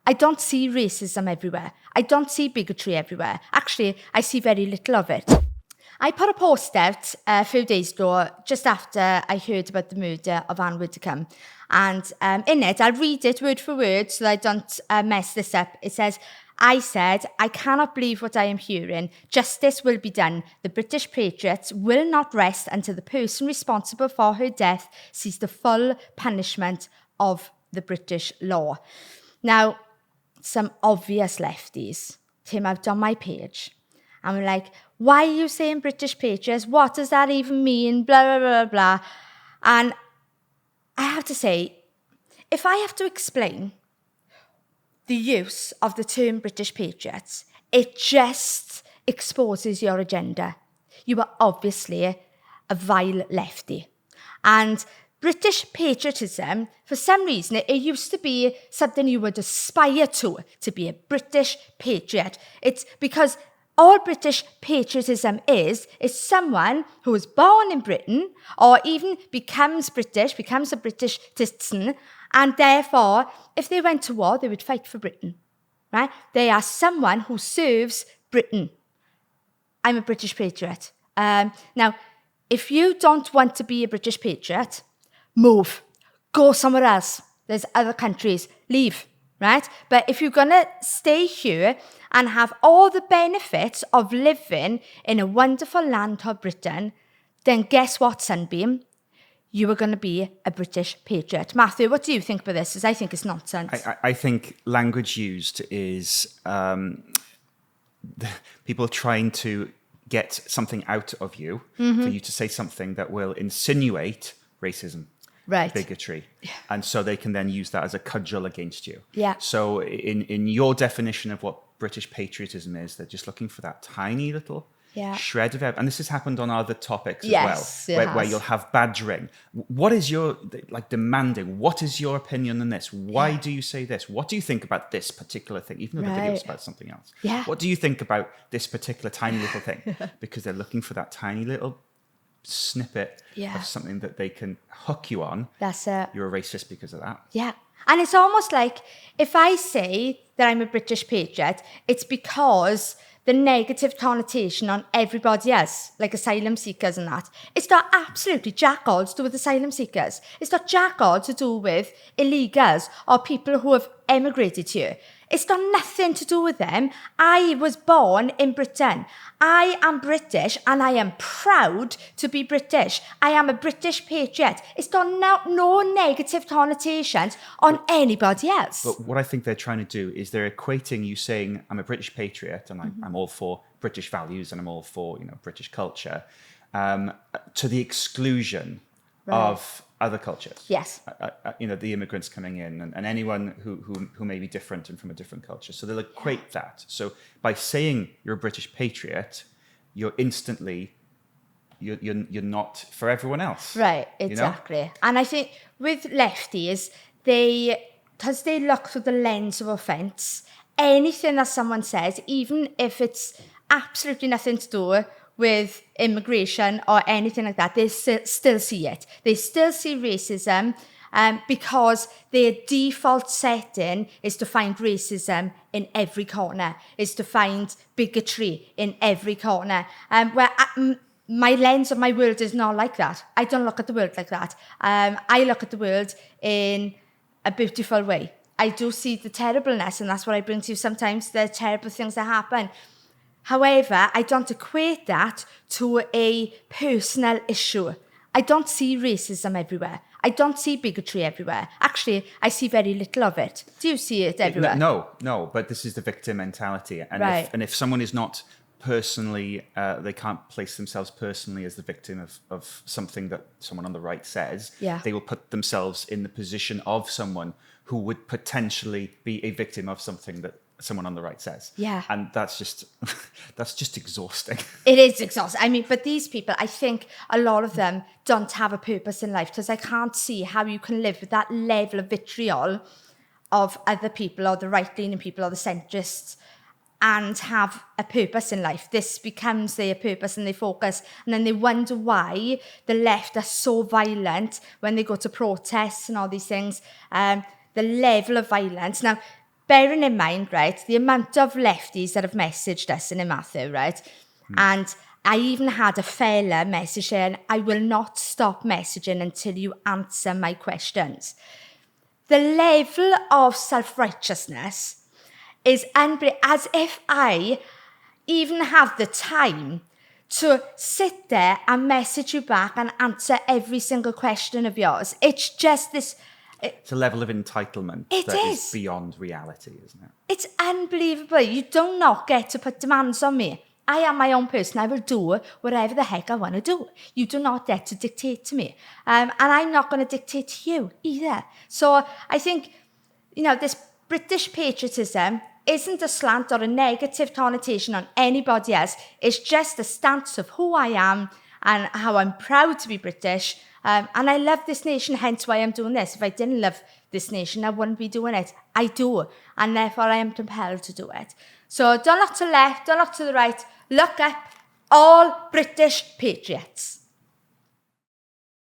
I don't see racism everywhere. I don't see bigotry everywhere. Actually, I see very little of it. I put a post out a few days ago, just after I heard about the murder of Anne Widdecombe. And in it, I'll read it word for word so that I don't mess this up. It says, I said, I cannot believe what I am hearing. Justice will be done. The British Patriots will not rest until the person responsible for her death sees the full punishment of the British law. Now, some obvious lefties came out on my page and were like, why are you saying British Patriots? What does that even mean? Blah, blah, blah, blah. And I have to say, if I have to explain the use of the term British Patriots, it just exposes your agenda. You are obviously a vile lefty. And British patriotism, for some reason, it used to be something you would aspire to be a British patriot. It's because all British patriotism is someone who was born in Britain or even becomes British, becomes a British citizen, and therefore, if they went to war, they would fight for Britain, right? They are someone who serves Britain. I'm a British patriot. Now, if you don't want to be a British patriot, move. Go somewhere else. There's other countries. Leave, right? But if you're going to stay here and have all the benefits of living in a wonderful land called Britain, then guess what, Sunbeam? You are going to be a British patriot. Matthew, what do you think about this? Because I think it's nonsense. I think language used is people trying to get something out of you for you to say something that will insinuate racism, bigotry. Yeah. And so they can then use that as a cudgel against you. Yeah. So in your definition of what British patriotism is, they're just looking for that tiny little shred of it. And this has happened on other topics as well, where you'll have badgering. What is your, demanding, what is your opinion on this? Why do you say this? What do you think about this particular thing? Even though the video is about something else. Yeah. What do you think about this particular tiny little thing? Because they're looking for that tiny little snippet of something that they can hook you on. That's it. You're a racist because of that. Yeah. And it's almost like if I say that I'm a British patriot, it's because the negative connotation on everybody else, like asylum seekers and that, it's got absolutely jack all to do with asylum seekers. It's got jack all to do with illegals or people who have emigrated here. It's got nothing to do with them. I was born in Britain. I am British and I am proud to be British. I am a British patriot. It's got no negative connotations on anybody else. But what I think they're trying to do is they're equating you saying, I'm a British patriot and I'm all for British values and I'm all for, British culture, to the exclusion of other cultures. Yes. The immigrants coming in and anyone who may be different and from a different culture. So they'll equate that. So by saying you're a British patriot, you're instantly, you're not for everyone else. Right, exactly. And I think with lefties, because they look through the lens of offence, anything that someone says, even if it's absolutely nothing to do with immigration or anything like that, they still see it. They still see racism because their default setting is to find racism in every corner, is to find bigotry in every corner. My lens of my world is not like that. I don't look at the world like that. I look at the world in a beautiful way. I do see the terribleness, and that's what I bring to you sometimes, the terrible things that happen. However, I don't equate that to a personal issue. I don't see racism everywhere. I don't see bigotry everywhere. Actually, I see very little of it. Do you see it everywhere? No, but this is the victim mentality. And if someone is not personally, they can't place themselves personally as the victim of something that someone on the right says, they will put themselves in the position of someone who would potentially be a victim of something that someone on the right says. Yeah. And that's just exhausting. It is exhausting. I mean, but these people, I think a lot of them don't have a purpose in life, because I can't see how you can live with that level of vitriol of other people or the right-leaning people or the centrists and have a purpose in life. This becomes their purpose and they focus, and then they wonder why the left are so violent when they go to protests and all these things. The level of violence. Now, bearing in mind, right, the amount of lefties that have messaged us in Matthew, right? And I even had a fella message saying, I will not stop messaging until you answer my questions. The level of self-righteousness is as if I even have the time to sit there and message you back and answer every single question of yours. It's just this... It's a level of entitlement that is beyond reality, isn't it? It's unbelievable. You do not get to put demands on me. I am my own person. I will do whatever the heck I want to do. You do not get to dictate to me. And I'm not going to dictate to you either. So I think, this British patriotism isn't a slant or a negative connotation on anybody else. It's just a stance of who I am and how I'm proud to be British. And I love this nation, hence why I'm doing this. If I didn't love this nation, I wouldn't be doing it. I do, and therefore I am compelled to do it. So don't look to the left, don't look to the right, look up, all British Patriots.